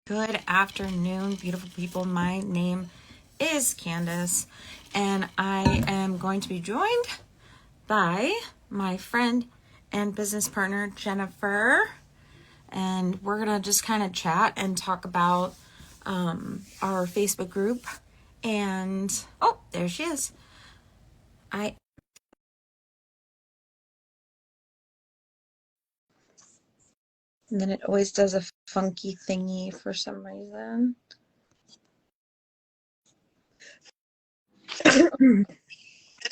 Good afternoon, beautiful people. My name is Candace, and I am going to be joined by my friend and business partner, Jennifer. And we're going to just kind of chat and talk about our Facebook group. And, oh, there she is. And then it always does a funky thingy for some reason.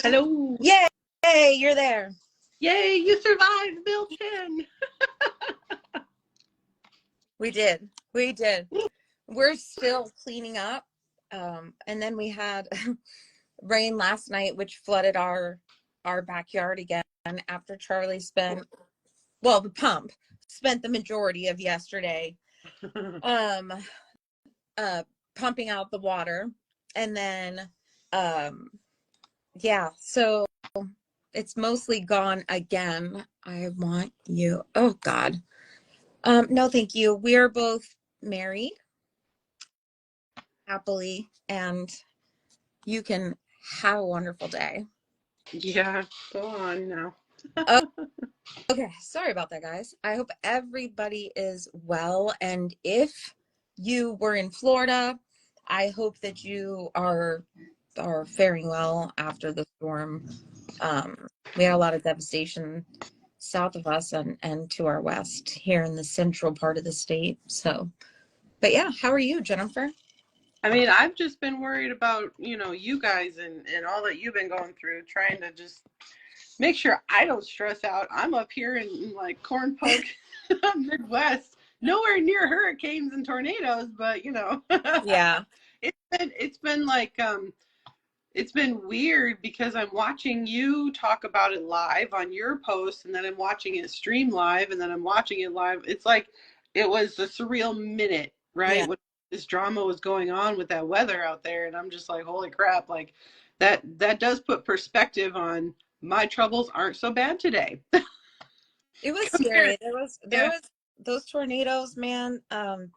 Hello. Yay, you're there. Yay, you survived Bill 10. We did. We're still cleaning up. And then we had rain last night, which flooded our backyard again after Charlie the pump spent the majority of yesterday pumping out the water. And then so it's mostly gone again. I want you. Oh God. No, thank you. We are both married happily, and you can have a wonderful day. Yeah, go on now. Okay, sorry about that, guys. I hope everybody is well, and if you were in Florida, I hope that you are faring well after the storm. We had a lot of devastation south of us and to our west here in the central part of the state. So, but yeah, how are you, Jennifer? I mean, I've just been worried about, you guys and all that you've been going through, trying to just make sure I don't stress out. I'm up here in like Corn Poke, Midwest, nowhere near hurricanes and tornadoes, but Yeah. It's been like it's been weird because I'm watching you talk about it live on your post, and then I'm watching it stream live, and then I'm watching it live. It's like it was a surreal minute, right? Yeah. When this drama was going on with that weather out there, and I'm just like, holy crap, like that does put perspective on my troubles aren't so bad today. It was scary. There was those tornadoes, man.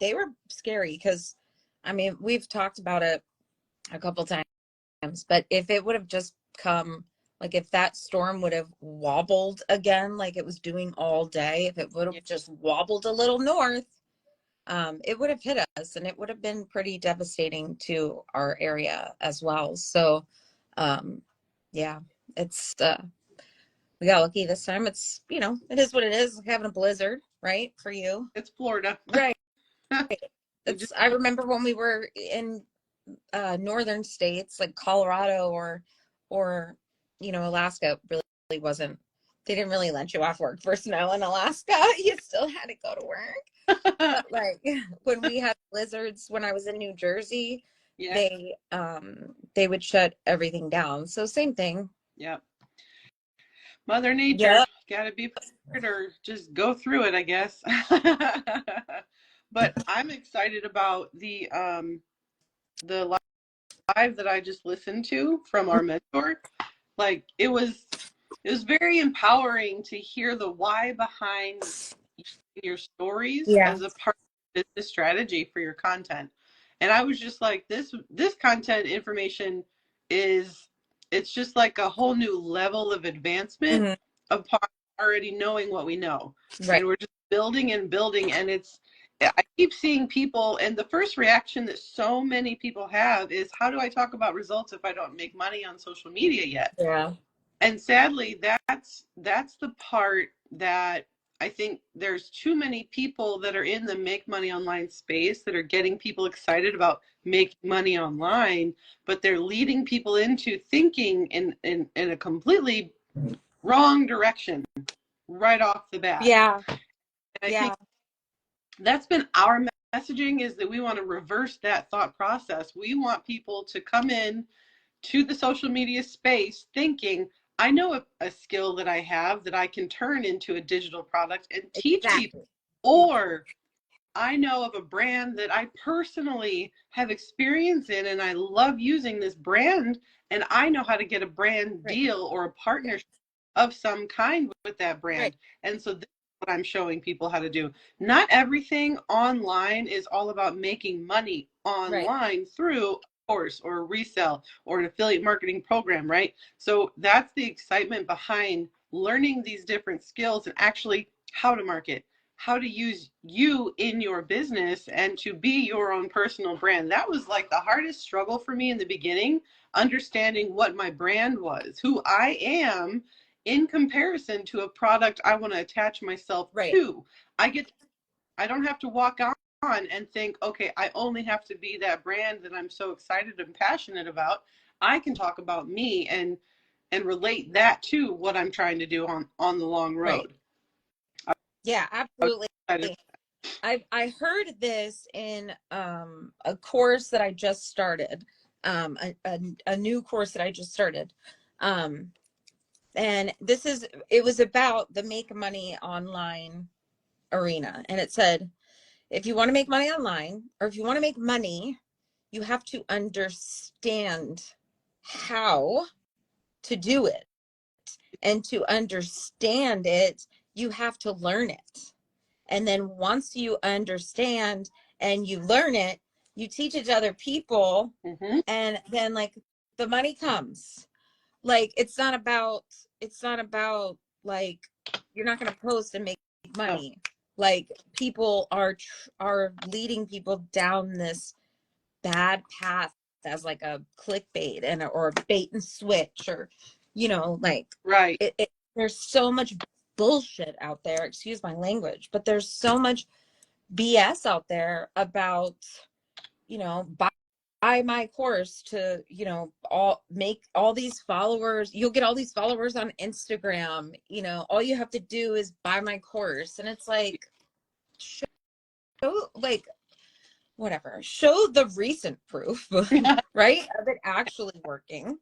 They were scary because, I mean, we've talked about it a couple times, but if it would have just come, like if that storm would have wobbled again, like it was doing all day, if it would have just wobbled a little north, it would have hit us, and it would have been pretty devastating to our area as well. So, yeah, it's we got lucky this time. It's, it is what it is, like having a blizzard, right? For you. It's Florida. Right. I remember when we were in northern states like Colorado or Alaska, really wasn't, they didn't really let you off work for snow in Alaska. You still had to go to work. But like when we had blizzards when I was in New Jersey, they would shut everything down. So same thing. Yep. Mother Nature, gotta be prepared or just go through it, I guess. But I'm excited about the live that I just listened to from our mentor. Like it was very empowering to hear the why behind your stories as a part of business strategy for your content. And I was just like, this content information it's just like a whole new level of advancement upon already knowing what we know. Right. And we're just building and building, and I keep seeing people, and the first reaction that so many people have is, how do I talk about results if I don't make money on social media yet? Yeah. And sadly, that's the part that I think there's too many people that are in the make money online space that are getting people excited about making money online, but they're leading people into thinking in a completely wrong direction right off the bat. Yeah. And I think that's been our messaging, is that we want to reverse that thought process. We want people to come in to the social media space thinking, I know a skill that I have that I can turn into a digital product and teach people. Or I know of a brand that I personally have experience in, and I love using this brand, and I know how to get a brand deal or a partnership of some kind with that brand. And so what I'm showing people how to do. Not everything online is all about making money Right. online through a course or a resell or an affiliate marketing program, right? So that's the excitement behind learning these different skills and actually how to market, how to use you in your business and to be your own personal brand. That was like the hardest struggle for me in the beginning, understanding what my brand was, who I am in comparison to a product I want to attach myself Right. to. I don't have to walk on and think, okay, I only have to be that brand that I'm so excited and passionate about. I can talk about me and relate that to what I'm trying to do on the long Right. road. Yeah, absolutely. I heard this in a course that I just started, a new course that I just started. And it was about the make money online arena. And it said, if you want to make money online, or if you want to make money, you have to understand how to do it. And to understand it, you have to learn it. And then once you understand and you learn it, you teach it to other people. Mm-hmm. And then like the money comes. Like it's not about like you're not going to post and make money. Like people are leading people down this bad path as like a clickbait or a bait and switch, or like Right. there's so much bullshit out there, excuse my language, but there's so much BS out there about buy my course to all make all these followers. You'll get all these followers on Instagram. All you have to do is buy my course. And it's like, show, like, whatever, show the recent proof, right, of it actually working,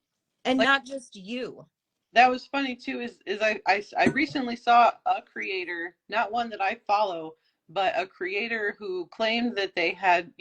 and Like, not just you. that was funny too, is I recently saw a creator, not one that I follow, but a creator who claimed that they had,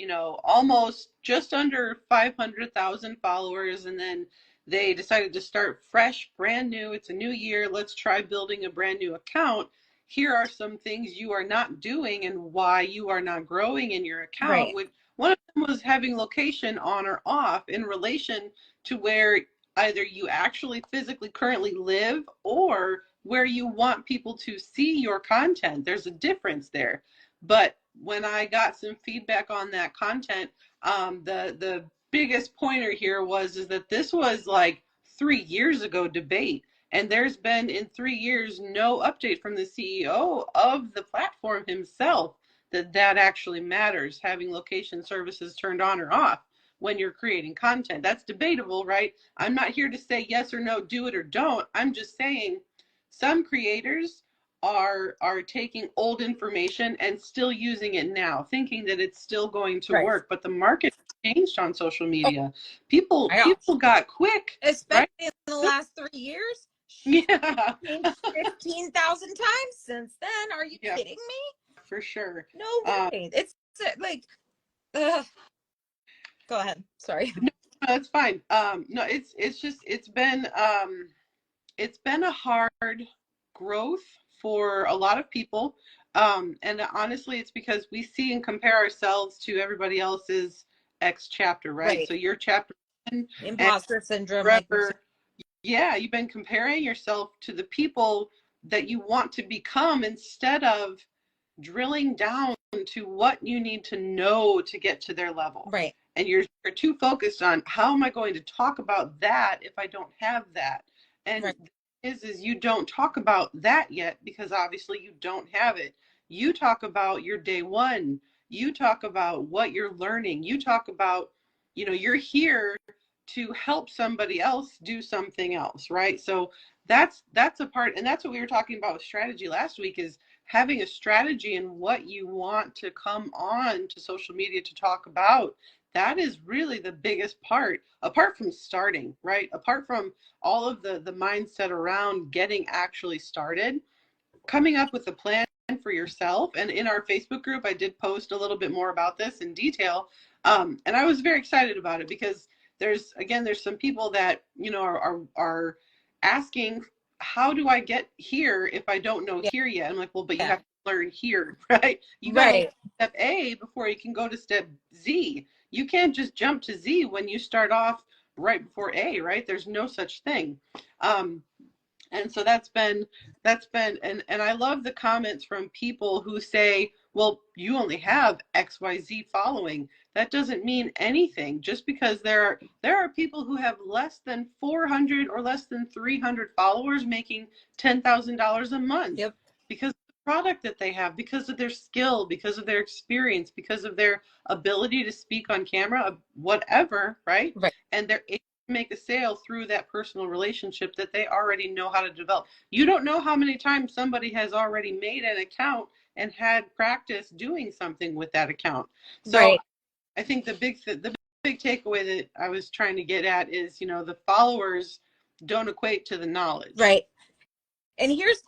almost just under 500,000 followers, and then they decided to start fresh, brand new. It's a new year. Let's try building a brand new account. Here are some things you are not doing and why you are not growing in your account. Right. Which one of them was having location on or off in relation to where either you actually physically currently live or where you want people to see your content. There's a difference there. But when I got some feedback on that content, the biggest pointer here is that this was like 3 years ago debate. And there's been in 3 years no update from the CEO of the platform himself that actually matters, having location services turned on or off when you're creating content. That's debatable, right? I'm not here to say yes or no, do it or don't. I'm just saying some creators are taking old information and still using it now, thinking that it's still going to Right. work. But the market changed on social Oh media. People my gosh. got quick, Especially right? in the last 3 years. Yeah. Changed 15,000 times since then. Are you Yeah, kidding me? for sure. No way. It's like, ugh. Go ahead. Sorry. No, that's fine. No, it's just it's been a hard growth for a lot of people. And honestly, it's because we see and compare ourselves to everybody else's X chapter, right? Right. So your chapter one, and Imposter syndrome, like you're saying. forever, yeah, you've been comparing yourself to the people that you want to become instead of drilling down to what you need to know to get to their level. Right. And you're too focused on how am I going to talk about that if I don't have that. And Right. is you don't talk about that yet because obviously you don't have it. You talk about your day one. You talk about what you're learning. You talk about, you're here to help somebody else do something else, right? So that's a part, and that's what we were talking about with strategy last week, is having a strategy and what you want to come on to social media to talk about. That is really the biggest part, apart from starting, right? Apart from all of the mindset around getting actually started, coming up with a plan for yourself. And in our Facebook group, I did post a little bit more about this in detail. And I was very excited about it because there's some people that, are asking, how do I get here if I don't know Yeah. here yet? I'm like, well, but you Yeah. have to learn here, right? You got to learn Right. step A before you can go to step Z. You can't just jump to Z when you start off right before A, right? There's no such thing. And so and I love the comments from people who say, well, you only have XYZ following. That doesn't mean anything. Just because there are people who have less than 400 or less than 300 followers making $10,000 a month. Yep. Because of the product that they have, because of their skill, because of their experience, because of their ability to speak on camera, whatever, right? Right. And they're make a sale through that personal relationship that they already know how to develop. You don't know how many times somebody has already made an account and had practice doing something with that account. So Right. I think the big takeaway that I was trying to get at is, the followers don't equate to the knowledge. Right. And here's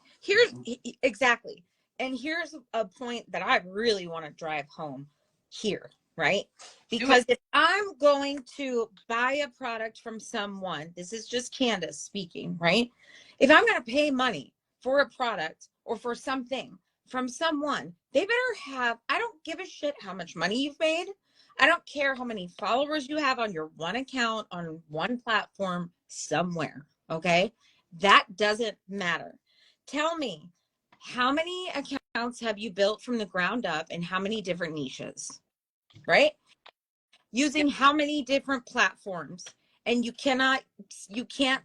exactly. And here's a point that I really want to drive home here, right? Because if I'm going to buy a product from someone, this is just Candace speaking, right? If I'm going to pay money for a product or for something from someone, they better have, I don't give a shit how much money you've made. I don't care how many followers you have on your one account, on one platform somewhere, okay? That doesn't matter. Tell me, how many accounts have you built from the ground up and how many different niches, right? Using how many different platforms, and you can't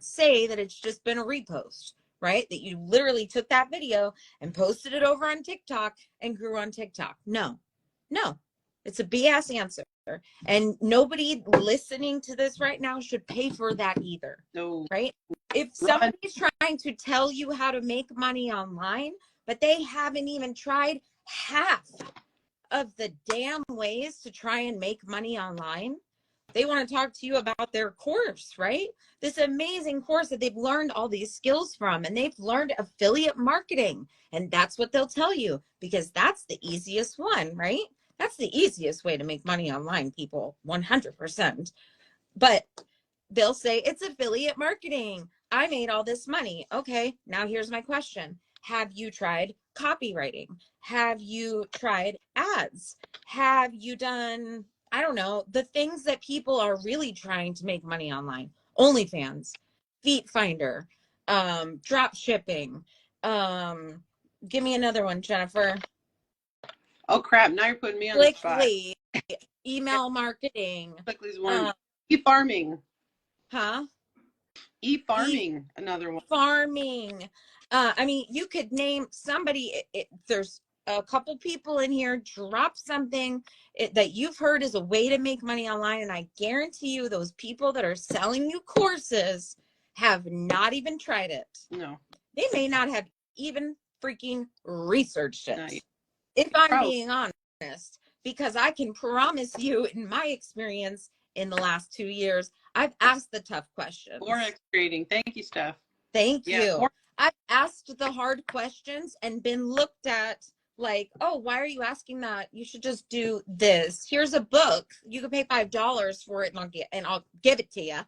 say that it's just been a repost, right? That you literally took that video and posted it over on TikTok and grew on TikTok. No, it's a BS answer. And nobody listening to this right now should pay for that either. No. Right? If somebody's trying to tell you how to make money online, but they haven't even tried half of the damn ways to try and make money online, they want to talk to you about their course, right? This amazing course that they've learned all these skills from, and they've learned affiliate marketing. And that's what they'll tell you, because that's the easiest one, right? That's the easiest way to make money online, people, 100%. But they'll say it's affiliate marketing. I made all this money. Okay, now here's my question. Have you tried copywriting? Have you tried ads? Have you done, I don't know, the things that people are really trying to make money online? OnlyFans, Feet Finder, drop shipping. Give me another one, Jennifer. Oh crap! Now you're putting me on the spot. Email marketing. Clickly's one. E-farming. Huh? E-farming, another one. Farming. I mean, you could name somebody. There's a couple people in here. Drop something that you've heard is a way to make money online, and I guarantee you, those people that are selling you courses have not even tried it. No, they may not have even freaking researched it. If I'm being honest, because I can promise you, in my experience in the last 2 years, I've asked the tough questions. Forex trading. Thank you, Steph. Thank you. I've asked the hard questions and been looked at like, oh, why are you asking that? You should just do this. Here's a book. You can pay $5 for it and I'll give it to you.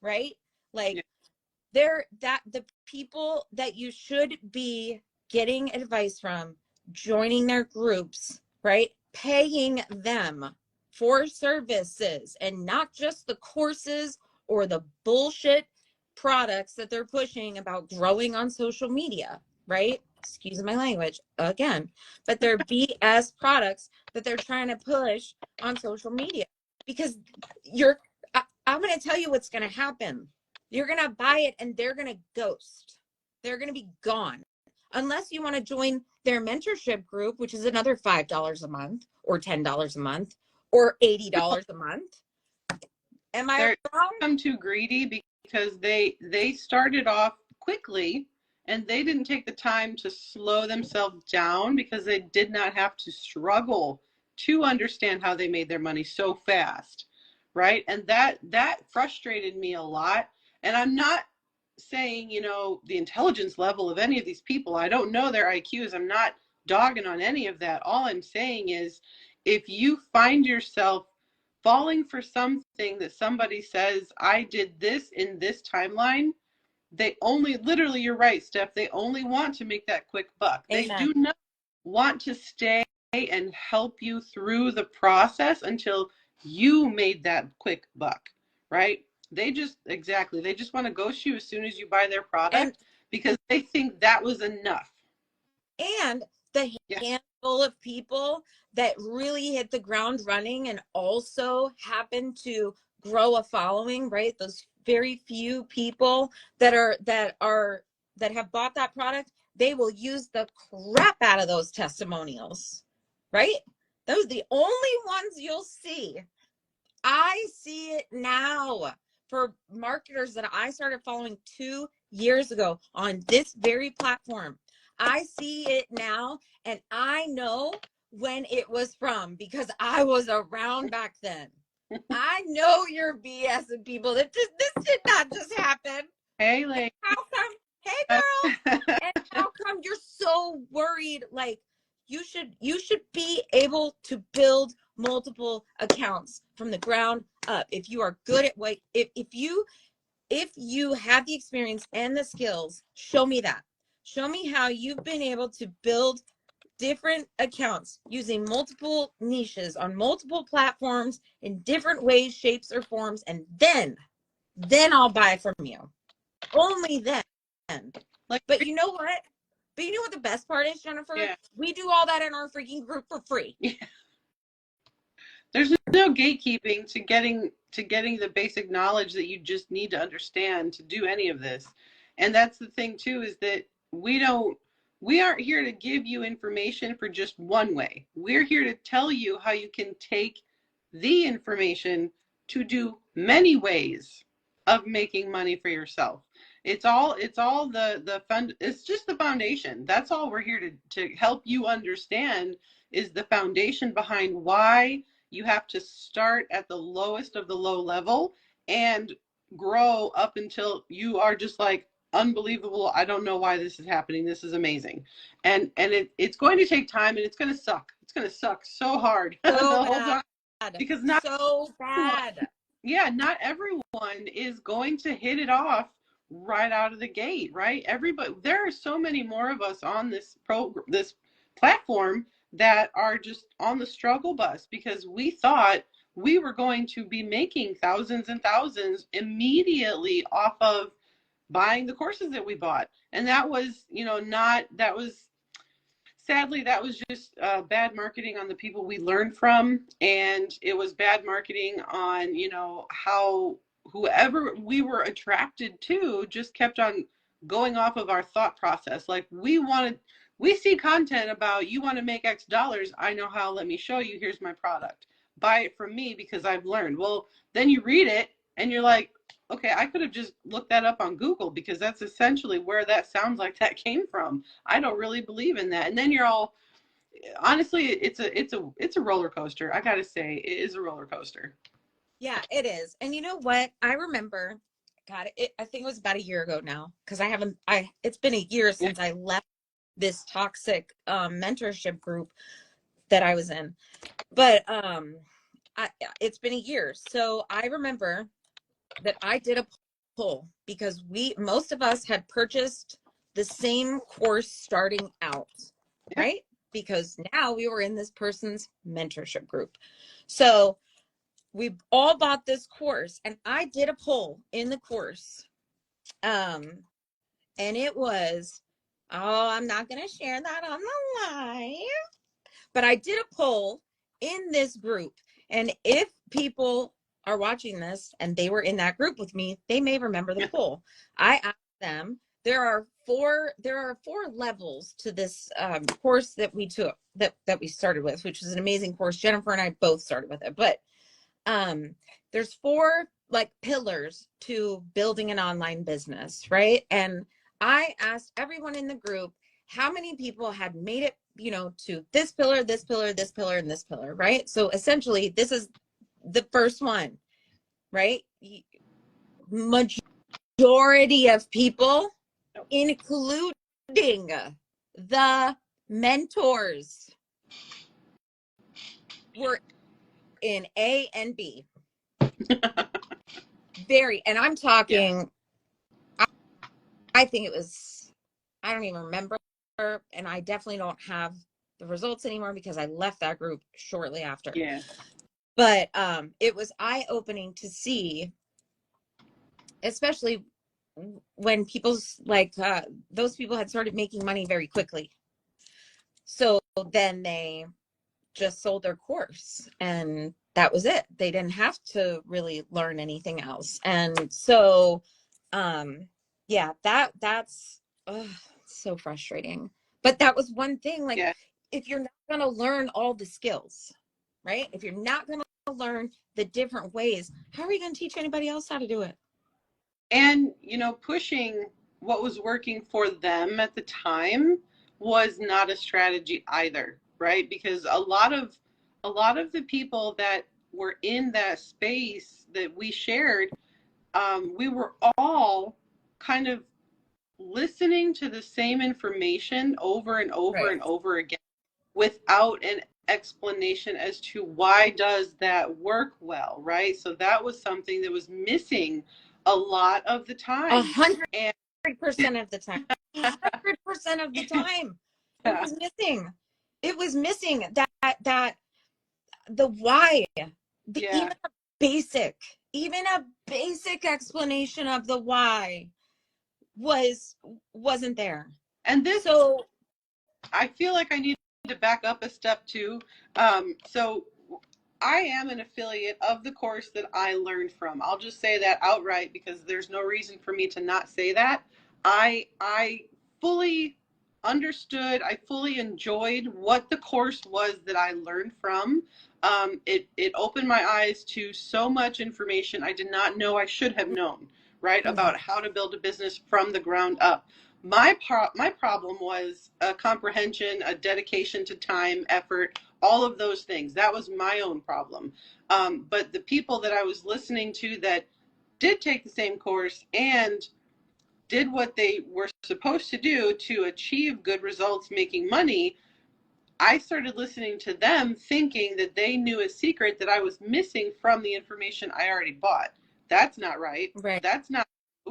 Right? Like, the people that you should be getting advice from, joining their groups, right? Paying them for services and not just the courses or the bullshit products that they're pushing about growing on social media, right? Excuse my language again, but they're BS products that they're trying to push on social media, because I'm going to tell you what's going to happen. You're going to buy it and they're going to ghost. They're going to be gone. Unless you want to join their mentorship group, which is another $5 a month or $10 a month or $80 a month. Am I wrong? I'm too greedy because they started off quickly and they didn't take the time to slow themselves down, because they did not have to struggle to understand how they made their money so fast, right? And that frustrated me a lot. And I'm not saying, the intelligence level of any of these people. I don't know their IQs. I'm not dogging on any of that. All I'm saying is, if you find yourself falling for something that somebody says, I did this in this timeline, they only, literally, you're right, Steph, they only want to make that quick buck. Amen. They do not want to stay and help you through the process until you made that quick buck, right? They just want to ghost you as soon as you buy their product because they think that was enough. And the handful of people that really hit the ground running and also happen to grow a following, right? Those very few people that have bought that product, they will use the crap out of those testimonials, right? Those are the only ones you'll see. I see it now for marketers that I started following 2 years ago on this very platform. I see it now, and I know when it was from because I was around back then. I know you're BSing people. This did not just happen. Hey, lady. How come? Hey, girl. And how come you're so worried? Like you should be able to build multiple accounts from the ground up. If you are good at what if you have the experience and the skills, show me that. Show me how you've been able to build different accounts using multiple niches on multiple platforms in different ways, shapes, or forms, and then I'll buy from you. Only then. But you know what? But you know what the best part is, Jennifer? Yeah. We do all that in our freaking group for free. Yeah. There's no gatekeeping to getting the basic knowledge that you just need to understand to do any of this. And that's the thing too, is that we aren't here to give you information for just one way. We're here to tell you how you can take the information to do many ways of making money for yourself. It's all the fund. It's just the foundation. That's all we're here to help you understand is the foundation behind why you have to start at the lowest of the low level and grow up until you are just like, unbelievable. I don't know why this is happening. This is amazing. And it's going to take time and it's going to suck. It's going to suck so hard So the bad. whole time. Because not so bad. Yeah, not everyone is going to hit it off right out of the gate, right? Everybody, there are so many more of us on this platform that are just on the struggle bus because we thought we were going to be making thousands and thousands immediately off of buying the courses that we bought. And that was, sadly, that was just bad marketing on the people we learned from. And it was bad marketing on, how whoever we were attracted to just kept on going off of our thought process. Like we see content about you want to make X dollars. I know how. Let me show you. Here's my product. Buy it from me because I've learned. Well, then you read it and you're like, okay, I could have just looked that up on Google because that's essentially where that sounds like that came from. I don't really believe in that. And then you're all, honestly, it's a roller coaster. I got to say, it is a roller coaster. Yeah, it is. And you know what? I remember, God, I think it was about a year ago now because it's been a year since I left this toxic mentorship group that I was in. But it's been a year. So I remember that I did a poll because most of us had purchased the same course starting out, right? Because now we were in this person's mentorship group. So we all bought this course and I did a poll in the course. And it was, I'm not going to share that on the live, but I did a poll in this group. And if people are watching this and they were in that group with me, they may remember the poll. I asked them, there are four levels to this course that we took, that we started with, which was an amazing course. Jennifer and I both started with it, but there's 4 like pillars to building an online business, right? And I asked everyone in the group how many people had made it, to this pillar, this pillar, this pillar, and this pillar, right? So essentially, this is the first one, right? Majority of people, including the mentors, were in A and B. And I'm talking, I think it was, I don't even remember, and I definitely don't have the results anymore because I left that group shortly after. Yeah. But it was eye-opening to see, especially when people's like those people had started making money very quickly. So then they just sold their course and that was it. They didn't have to really learn anything else. And so yeah, that's so frustrating. But that was one thing, like, Yeah. if you're not going to learn all the skills, right? If you're not going to learn the different ways, how are you going to teach anybody else how to do it? And, you know, pushing what was working for them at the time was not a strategy either, right? Because a lot of the people that were in that space that we shared, we were all kind of listening to the same information over and over Right. and over again without an explanation as to why does that work well, right? So that was something that was missing a lot of the time. 100% And of the time. 100% of the time. It yeah, was missing. It was missing that the why, the yeah. basic, even a basic explanation of the why wasn't there. And this, So I feel like I need to back up a step too. So I am an affiliate of the course that I learned from. I'll just say that outright because there's no reason for me to not say that. I fully understood, I fully enjoyed what the course was that I learned from. It opened my eyes to so much information I did not know I should have known, right? About how to build a business from the ground up. My problem was a comprehension, a dedication to time, effort, all of those things. That was my own problem. But the people that I was listening to that did take the same course and did what they were supposed to do to achieve good results making money, I started listening to them thinking that they knew a secret that I was missing from the information I already bought. That's not right. right. That's not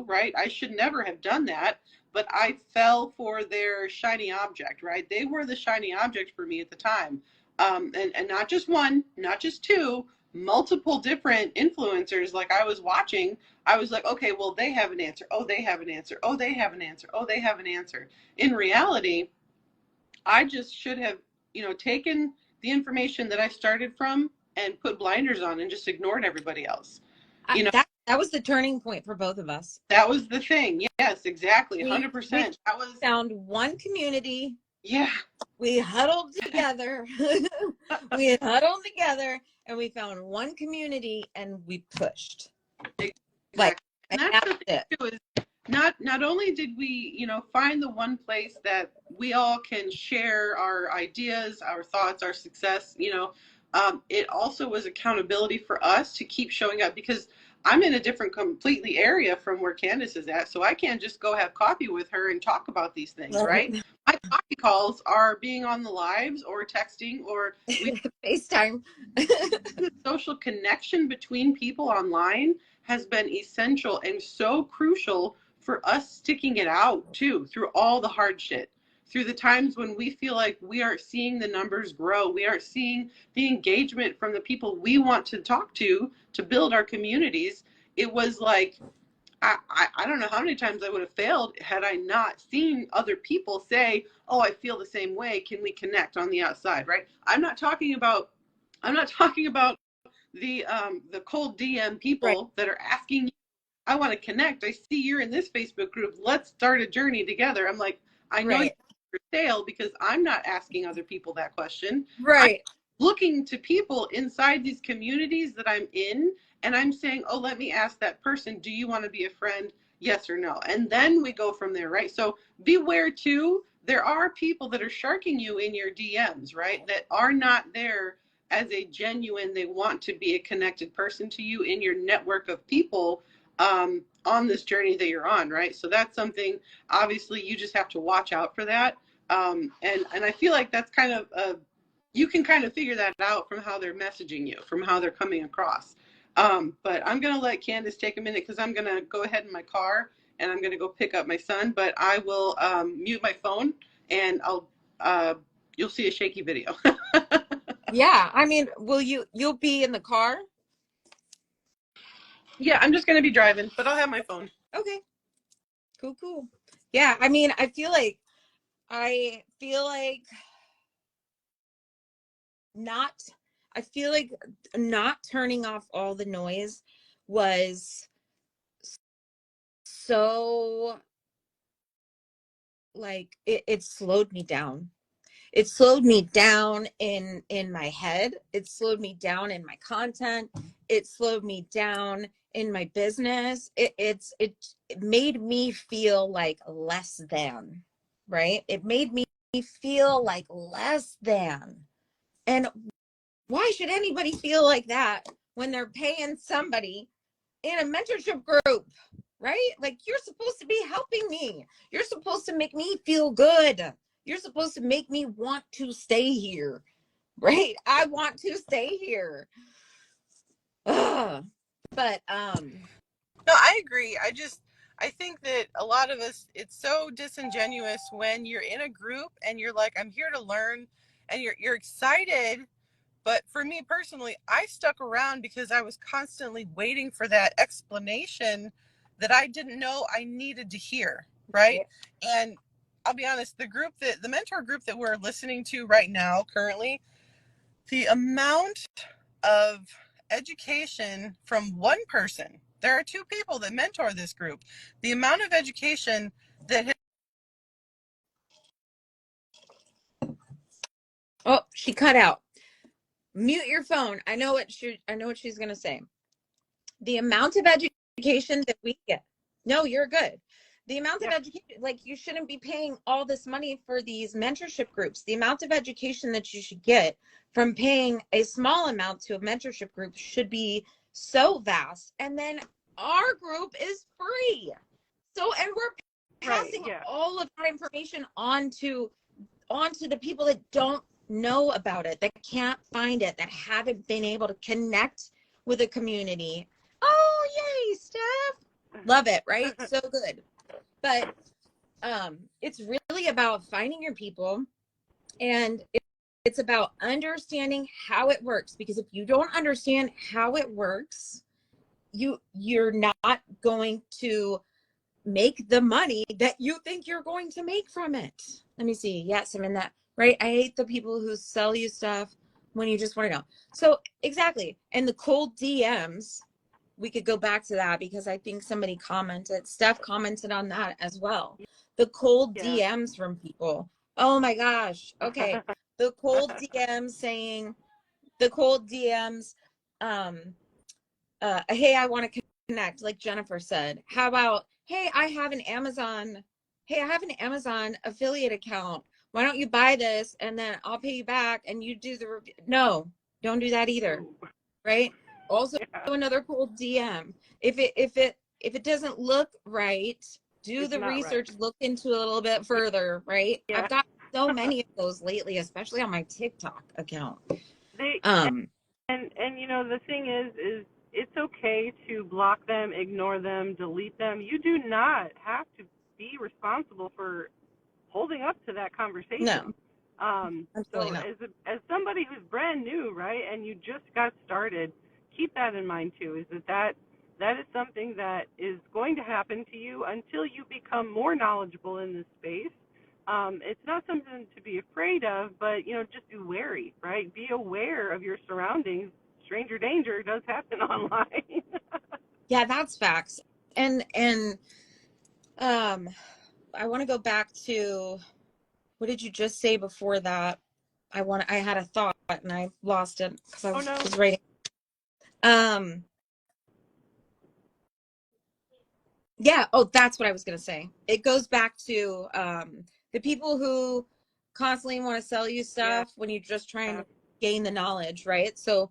right. I should never have done that. But I fell for their shiny object, right? They were the shiny object for me at the time. And not just one, not just two, multiple different influencers like I was watching. I was like, okay, well, they have an answer. Oh, they have an answer. Oh, they have an answer. Oh, they have an answer. In reality, I just should have, taken the information that I started from and put blinders on and just ignored everybody else. You know, That was the turning point for both of us. that was the thing. Yes, exactly. We 100%. That was, found one community. yeah, We huddled together. We huddled together and we found one community and we pushed. exactly. Like, And and that's that's the thing it. too, is not only did we, find the one place that we all can share our ideas, our thoughts, our success, it also was accountability for us to keep showing up because I'm in a different completely area from where Candace is at. So I can't just go have coffee with her and talk about these things, right? Right. My coffee calls are being on the lives or texting or we FaceTime. the social connection between people online has been essential and so crucial for us sticking it out too through all the hard shit, through the times when we feel like we aren't seeing the numbers grow, we aren't seeing the engagement from the people we want to talk to build our communities. It was like I don't know how many times I would have failed had I not seen other people say, oh, I feel the same way, can we connect on the outside, right? I'm not talking about the cold DM Right. people that are asking you, I want to connect. I see you're in this Facebook group. Let's start a journey together. I'm like, I know you're Right. for sale because I'm not asking other people that question. I'm Right. looking to people inside these communities that I'm in, and I'm saying, oh, let me ask that person, do you want to be a friend? Yes or no? And then we go from there, right? So beware too. There are people that are sharking you in your DMs, right? That are not there as a genuine, they want to be a connected person to you in your network of people on this journey that you're on, right? So that's something, obviously, you just have to watch out for that. And I feel like that's kind of you can kind of figure that out from how they're messaging you, from how they're coming across. But I'm going to let Candace take a minute because I'm going to go ahead in my car and I'm going to go pick up my son. But I will mute my phone and I'll You'll see a shaky video. Yeah, I mean, you'll be in the car? Yeah, I'm just gonna be driving, but I'll have my phone. Okay, cool. Yeah, I mean, I feel like not I feel like not turning off all the noise was so, like, it slowed me down. It slowed me down in my head. It slowed me down in my content. It slowed me down in my business. It made me feel like less than, right? It made me feel like less than. And why should anybody feel like that when they're paying somebody in a mentorship group, right? Like, you're supposed to be helping me. You're supposed to make me feel good. You're supposed to make me want to stay here, right? I want to stay here. Ugh. But No, I agree. I think that a lot of us, it's so disingenuous when you're in a group and you're like, I'm here to learn, and you're excited. But for me personally, I stuck around because I was constantly waiting for that explanation that I didn't know I needed to hear, right? And I'll be honest, the mentor group that we're listening to right now currently, the amount of education from one person, there are two people that mentor this group, the amount of education that oh, she cut out. Mute your phone. I know what she's going to say. The amount of education that we get. No, you're good. The amount of education, like, you shouldn't be paying all this money for these mentorship groups. The amount of education that you should get from paying a small amount to a mentorship group should be so vast. And then our group is free. So, and we're passing all of that information onto the people that don't know about it, that can't find it, that haven't been able to connect with a community. Oh, yay, Steph. Love it, right? So good. But it's really about finding your people, and it's about understanding how it works, because if you don't understand how it works, you're not going to make the money that you think you're going to make from it. Let me see. Yes, I'm in that. Right. I hate the people who sell you stuff when you just want to know. So exactly. And the cold DMs, we could go back to that because I think somebody commented, Steph commented on that as well. The cold DMs from people. Oh my gosh. Okay. The cold DMs saying, hey, I want to connect, like Jennifer said. How about, hey, I have an Amazon affiliate account. Why don't you buy this and then I'll pay you back and you do the review? No, don't do that either. Right? Also, another cold DM. If it doesn't look right, do the research, look into it a little bit further, right? I've got so many of those lately, especially on my TikTok account. And you know, the thing is it's okay to block them, ignore them, delete them. You do not have to be responsible for holding up to that conversation. No. So not. As somebody who's brand new, right, and you just got started, keep that in mind too, is that is something that is going to happen to you until you become more knowledgeable in this space. It's not something to be afraid of, but, you know, just be wary, right? Be aware of your surroundings. Stranger danger does happen online. Yeah, that's facts. And I want to go back to, what did you just say before that? I had a thought and I lost it because I was writing. Yeah. Oh, that's what I was going to say. It goes back to the people who constantly want to sell you stuff when you're just trying to gain the knowledge, right? So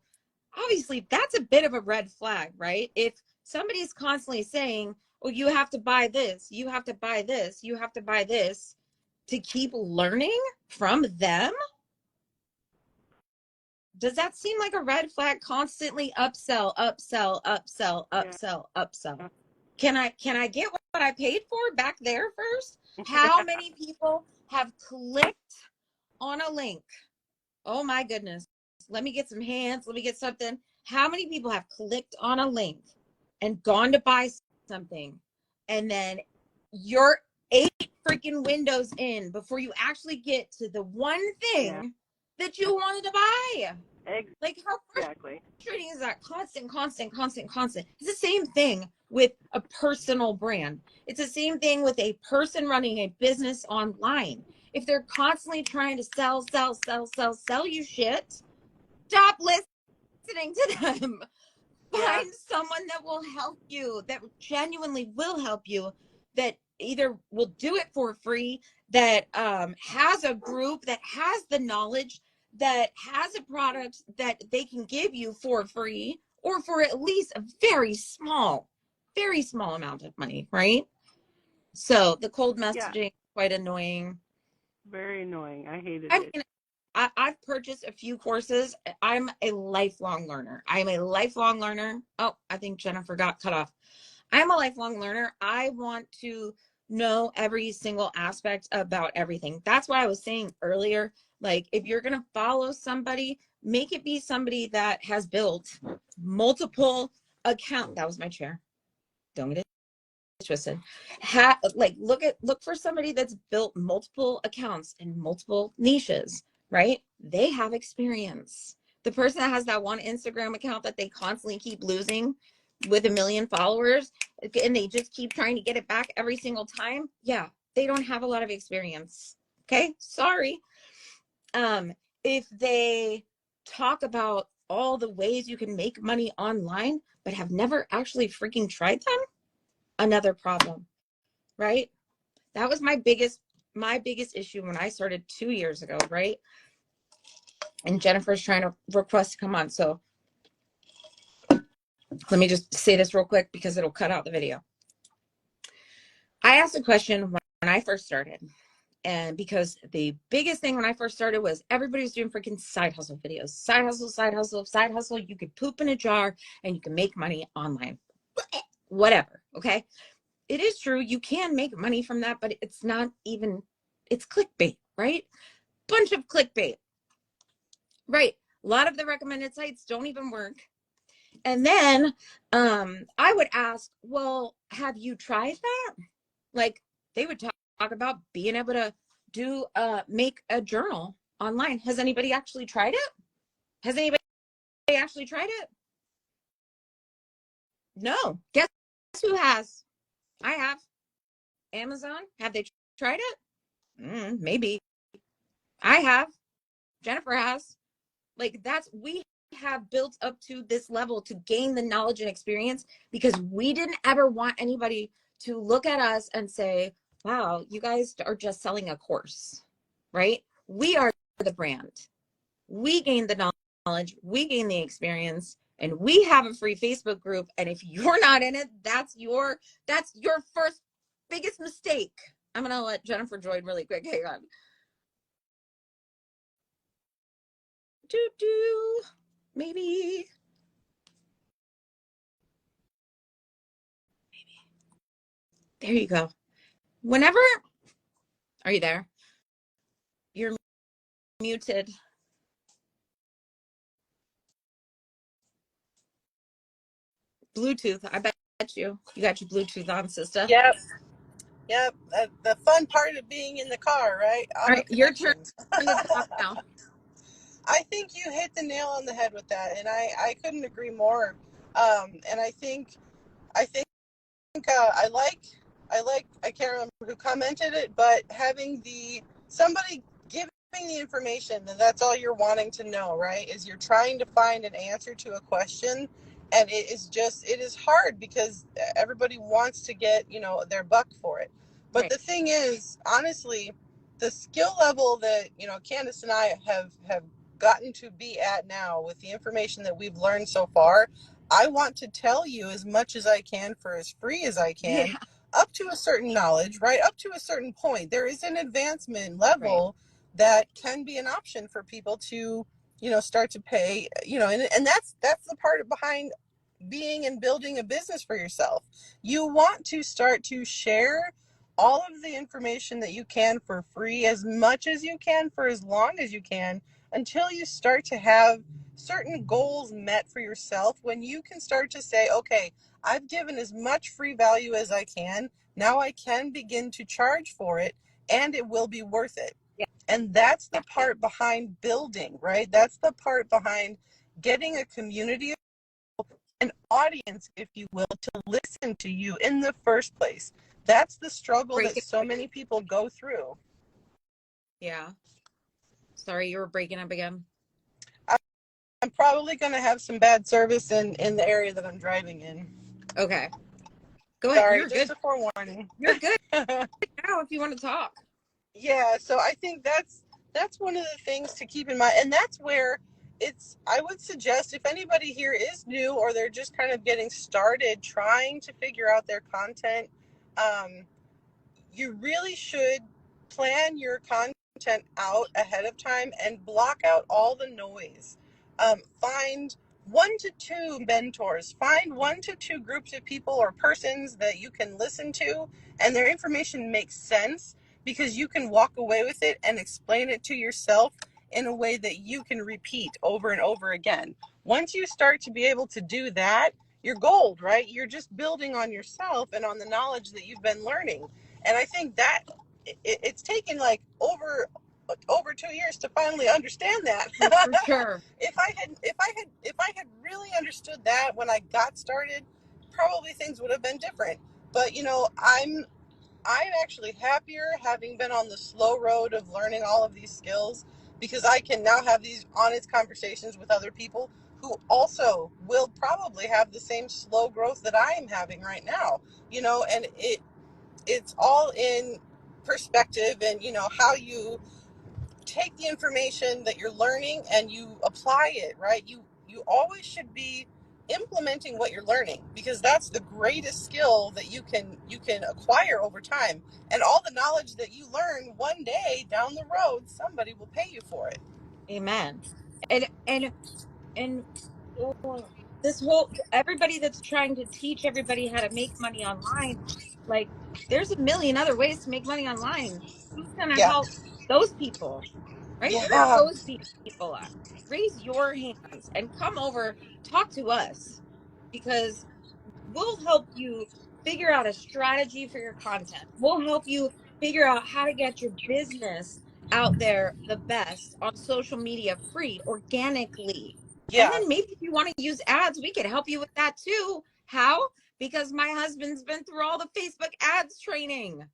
obviously that's a bit of a red flag, right? If somebody's constantly saying, well, you have to buy this, you have to buy this, you have to buy this to keep learning from them, does that seem like a red flag? Constantly upsell. Can I get what I paid for back there first? How many people have clicked on a link. Oh my goodness. Let me get some hands. Let me get something. How many people have clicked on a link and gone to buy something, and then you're 8 freaking windows in before you actually get to the one thing that you wanted to buy? Like, how frustrating is that? Constant. It's the same thing with a personal brand. It's the same thing with a person running a business online. If they're constantly trying to sell you shit, stop listening to them. Find someone that will help you, that genuinely will help you, that either will do it for free, that has a group, that has the knowledge, that has a product that they can give you for free, or for at least a very small amount of money, right? So the cold messaging is quite annoying. Very annoying. I hated I it. mean, I've purchased a few courses. I'm a lifelong learner. Oh, I think Jennifer got cut off. I'm a lifelong learner. I want to know every single aspect about everything. That's why I was saying earlier, like, if you're going to follow somebody, make it be somebody that has built multiple accounts. That was my chair. Don't get it twisted. Look for somebody that's built multiple accounts in multiple niches, right? They have experience. The person that has that one Instagram account that they constantly keep losing with 1 million followers, and they just keep trying to get it back every single time, yeah, they don't have a lot of experience. Okay, sorry. If they talk about all the ways you can make money online but have never actually freaking tried them, another problem, right? That was my biggest issue when I started 2 years ago, right? And Jennifer's trying to request to come on. So let me just say this real quick because it'll cut out the video. I asked a question when I first started. And because the biggest thing when I first started was everybody was doing freaking side hustle videos. Side hustle. You could poop in a jar and you can make money online. Whatever, okay? It is true, you can make money from that, but it's not even, it's clickbait, right? Bunch of clickbait, right? A lot of the recommended sites don't even work. And then I would ask, well, have you tried that? Like, they would talk about being able to do make a journal online. Has anybody actually tried it? Has anybody actually tried it? No. Guess who has? I have. Amazon. Have they tried it? Maybe. I have. Jennifer has. Like, we have built up to this level to gain the knowledge and experience because we didn't ever want anybody to look at us and say, wow, you guys are just selling a course, right? We are the brand. We gain the knowledge, we gain the experience, and we have a free Facebook group. And if you're not in it, that's your first biggest mistake. I'm going to let Jennifer join really quick. Hang on. Maybe. There you go. Whenever, are you there? You're muted. Bluetooth. I bet you got your Bluetooth on, sister. Yep. The fun part of being in the car, right? All right, your turn to talk now. I think you hit the nail on the head with that, and I couldn't agree more. And I think I can't remember who commented it, but having somebody giving the information, and that's all you're wanting to know, right? Is you're trying to find an answer to a question, and it is hard because everybody wants to get, their buck for it. But Right. The thing is, honestly, the skill level that, Candace and I have gotten to be at now with the information that we've learned so far, I want to tell you as much as I can for as free as I can, up to a certain knowledge, right? Up to a certain point. There is an advancement level that can be an option for people to, start to pay, and that's the part behind being and building a business for yourself. You want to start to share all of the information that you can for free, as much as you can for as long as you can, until you start to have certain goals met for yourself, when you can start to say, okay, I've given as much free value as I can. Now I can begin to charge for it, and it will be worth it. Yeah. And that's the part behind building, right? That's the part behind getting a community, an audience, if you will, to listen to you in the first place. That's the struggle that so many people go through. Yeah. Sorry, you were breaking up again. I'm probably going to have some bad service in the area that I'm driving in. Okay. Go ahead. Sorry, You're just good. a forewarning. You're good now if you want to talk. Yeah, so I think that's one of the things to keep in mind. And that's where I would suggest, if anybody here is new or they're just kind of getting started trying to figure out their content, you really should plan your content out ahead of time and block out all the noise. Find 1 to 2 mentors, find 1 to 2 groups of people or persons that you can listen to, and their information makes sense because you can walk away with it and explain it to yourself in a way that you can repeat over and over again. Once you start to be able to do that, you're gold, right? You're just building on yourself and on the knowledge that you've been learning. And I think that it's taken like over 2 years to finally understand that. For sure. If I had really understood that when I got started, probably things would have been different. But I'm actually happier having been on the slow road of learning all of these skills, because I can now have these honest conversations with other people who also will probably have the same slow growth that I am having right now. And it's all in perspective, and how you take the information that you're learning and you apply it, right? You always should be implementing what you're learning, because that's the greatest skill that you can acquire over time. And all the knowledge that you learn, one day down the road somebody will pay you for it. Amen. And this whole, everybody that's trying to teach everybody how to make money online, like, there's a million other ways to make money online. Who's going to Yeah. help those people? Right? Where Yeah. are those people at? Raise your hands and come over, talk to us, because we'll help you figure out a strategy for your content. We'll help you figure out how to get your business out there the best on social media, free, organically. And Yeah. then maybe if you want to use ads, we could help you with that too. How? Because my husband's been through all the Facebook ads training.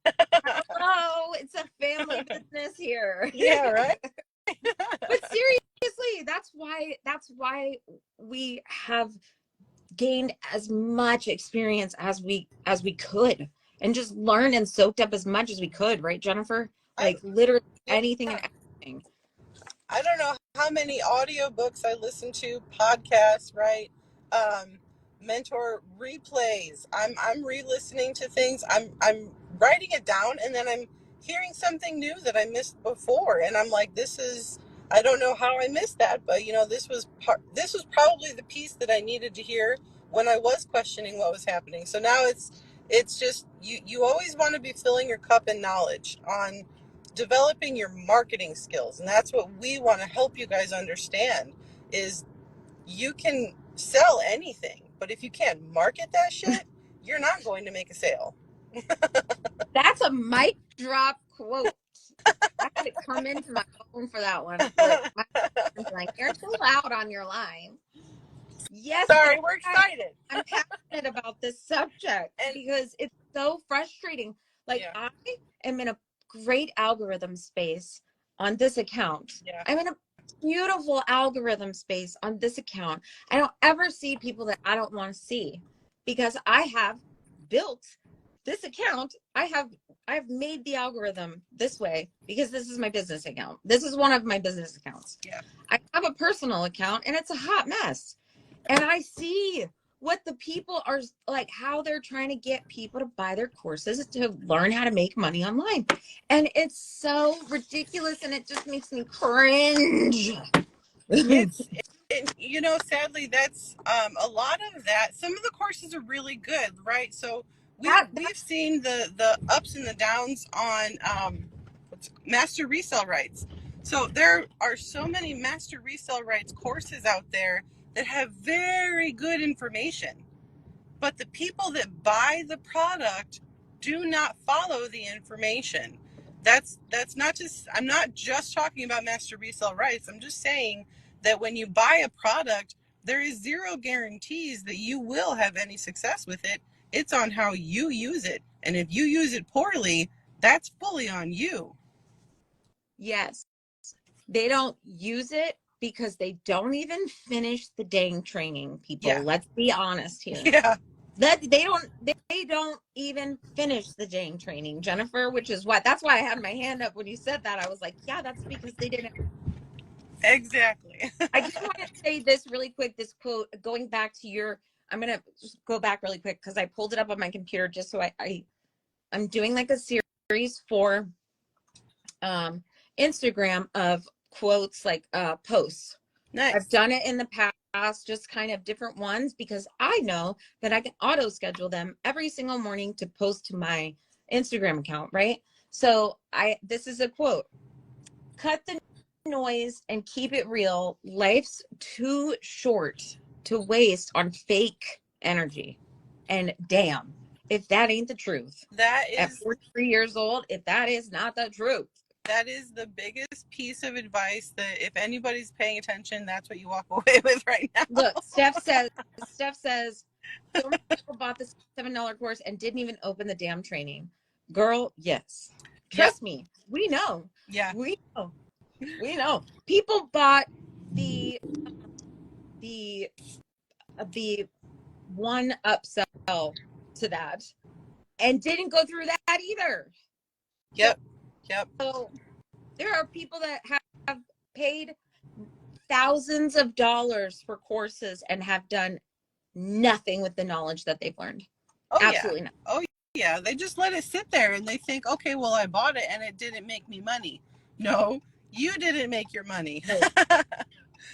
Hello, it's a family business here. Yeah, right. But seriously, that's why we have gained as much experience as we could, and just learned and soaked up as much as we could, right, Jennifer? Like, literally anything and everything. I don't know how many audiobooks I listen to, podcasts, right? Mentor replays. I'm re-listening to things. I'm writing it down, and then I'm hearing something new that I missed before, and I'm like, I don't know how I missed that, but this was probably the piece that I needed to hear when I was questioning what was happening. So now it's just you always want to be filling your cup in knowledge on developing your marketing skills. And that's what we want to help you guys understand, is you can sell anything, but if you can't market that shit, you're not going to make a sale. That's a mic drop quote. I had to come into my phone for that one. Like, my husband's like, you're too loud on your line. Yes, Sorry, we're excited. I'm passionate about this subject because it's so frustrating. Like, I am in a great algorithm space on this account. Yeah. I'm in a beautiful algorithm space on this account. I don't ever see people that I don't want to see, because I have built this account. I've made the algorithm this way because this is my business account. This is one of my business accounts. Yeah. I have a personal account and it's a hot mess. And I see what the people are like, how they're trying to get people to buy their courses to learn how to make money online. And it's so ridiculous, and it just makes me cringe. Sadly, that's a lot of that. Some of the courses are really good, right? So we've seen the ups and the downs on master resale rights. So there are so many master resale rights courses out there that have very good information, but the people that buy the product do not follow the information. That's not just, I'm not just talking about master resale rights. I'm just saying that when you buy a product, there is zero guarantees that you will have any success with it. It's on how you use it. And if you use it poorly, that's fully on you. Yes. They don't use it because they don't even finish the dang training, people. Yeah. Let's be honest here. Yeah. They don't even finish the dang training, Jennifer, which is that's why I had my hand up when you said that. I was like, yeah, that's because they didn't. Exactly. I just want to say this really quick, this quote, going back to I'm going to just go back really quick because I pulled it up on my computer just so I'm doing like a series for Instagram of quotes, like posts. Nice. I've done it in the past, just kind of different ones, because I know that I can auto schedule them every single morning to post to my Instagram account, right? So this is a quote: cut the noise and keep it real. Life's too short to waste on fake energy. And damn, if that ain't the truth. That is, at 43 years old, if that is not the truth. That is the biggest piece of advice that if anybody's paying attention, that's what you walk away with right now. Look, Steph says, so many people bought the $7 course and didn't even open the damn training. Girl, yes. Trust me, we know. Yeah. We know. People bought the one upsell to that and didn't go through that either. Yep. So there are people that have paid thousands of dollars for courses and have done nothing with the knowledge that they've learned. Oh, absolutely yeah. not. Oh yeah, they just let it sit there and they think, okay, well, I bought it and it didn't make me money. No, you didn't make your money.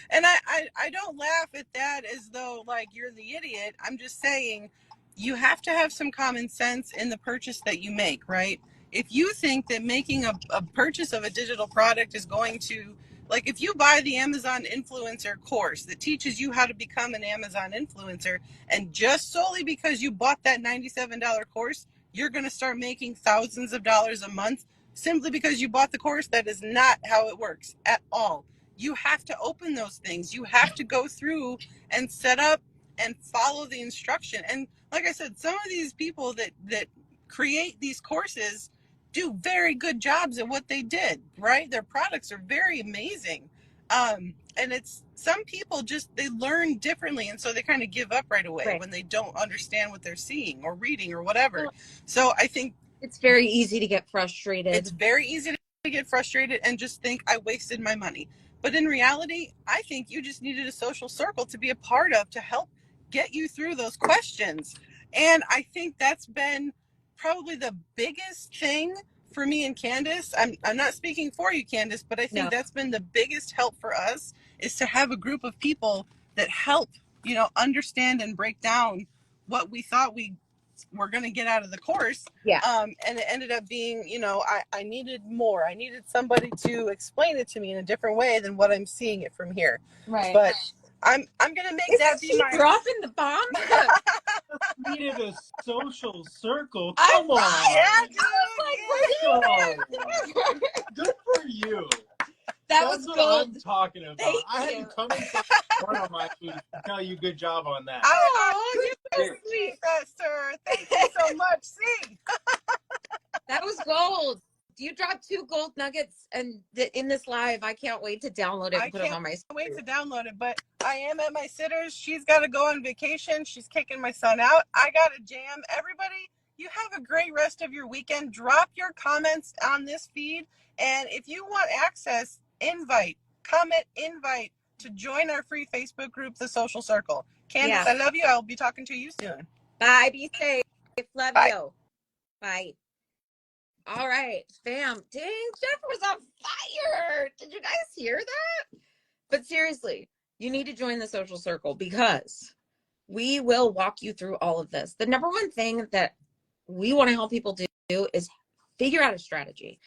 And I don't laugh at that as though like you're the idiot. I'm just saying you have to have some common sense in the purchase that you make, right? If you think that making a purchase of a digital product is going to, like if you buy the Amazon influencer course that teaches you how to become an Amazon influencer, and just solely because you bought that $97 course, you're going to start making thousands of dollars a month simply because you bought the course, that is not how it works at all. You have to open those things. You have to go through and set up and follow the instruction. And like I said, some of these people that create these courses do very good jobs at what they did, right? Their products are very amazing. And it's some people just, they learn differently. And so they kind of give up right away when they don't understand what they're seeing or reading or whatever. So I think it's very easy to get frustrated. It's very easy to get frustrated and just think I wasted my money. But in reality, I think you just needed a social circle to be a part of to help get you through those questions. And I think that's been probably the biggest thing for me and Candace. I'm not speaking for you, Candace, but I think that's been the biggest help for us, is to have a group of people that help, understand and break down what we thought we're going to get out of the course. Yeah. And it ended up being, I needed more. I needed somebody to explain it to me in a different way than what I'm seeing it from here. Right. But I'm going to make that be my dropping the bomb. Needed a social circle. Come on. Yeah, dude. Good for you. That's what gold. I'm talking about. Thank I you. had to come inside on my food to tell you good job on that. You're so sweet, sir. Thank you so much. See? That was gold. You dropped 2 gold nuggets and in this live. I can't wait to download it and put it on my story. Wait to download it, but I am at my sitter's. She's got to go on vacation. She's kicking my son out. I got a jam. Everybody, you have a great rest of your weekend. Drop your comments on this feed, and if you want access, invite to join our free Facebook group, The Social Circle. Candace, I love you. I'll be talking to you soon. Bye. Be safe. Love Bye. you. Bye. All right, fam. Dang, Jeff was on fire. Did you guys hear that? But seriously, you need to join the Social Circle because we will walk you through all of this. The number one thing that we want to help people do is figure out a strategy.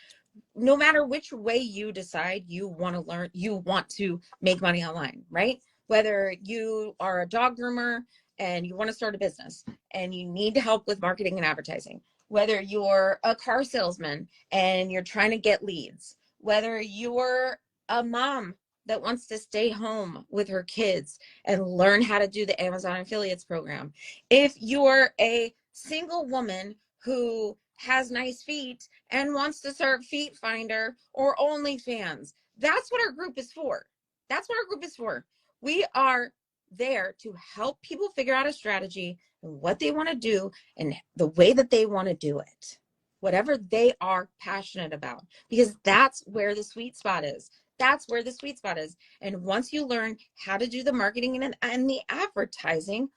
No matter which way you decide you want to learn, you want to make money online, right? Whether you are a dog groomer and you want to start a business and you need help with marketing and advertising, whether you're a car salesman and you're trying to get leads, whether you're a mom that wants to stay home with her kids and learn how to do the Amazon affiliates program, if you're a single woman who has nice feet and wants to start Feet Finder or OnlyFans, that's what our group is for. That's what our group is for. We are there to help people figure out a strategy and what they want to do and the way that they want to do it, whatever they are passionate about, because that's where the sweet spot is. That's where the sweet spot is. And once you learn how to do the marketing and the advertising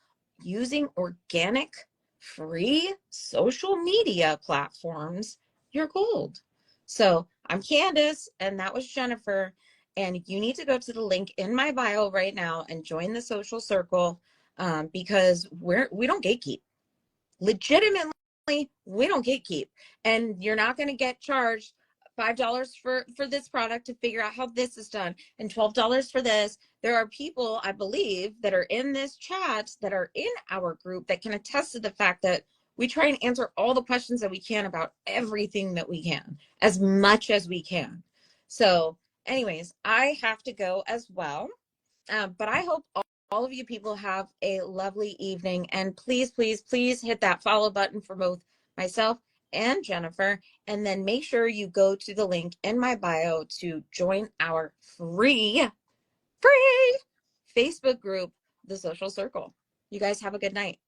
using organic, free social media platforms, you're gold. So I'm Candace, and that was Jennifer. And you need to go to the link in my bio right now and join the social circle, because we don't gatekeep. Legitimately, we don't gatekeep, and you're not going to get charged $5 for this product to figure out how this is done and $12 for this. There are people, I believe, that are in this chat that are in our group that can attest to the fact that we try and answer all the questions that we can about everything that we can, as much as we can. So anyways, I have to go as well, but I hope all of you people have a lovely evening, and please, please, please hit that follow button for both myself and Jennifer, and then make sure you go to the link in my bio to join our free Facebook group, The Social Circle. You guys have a good night.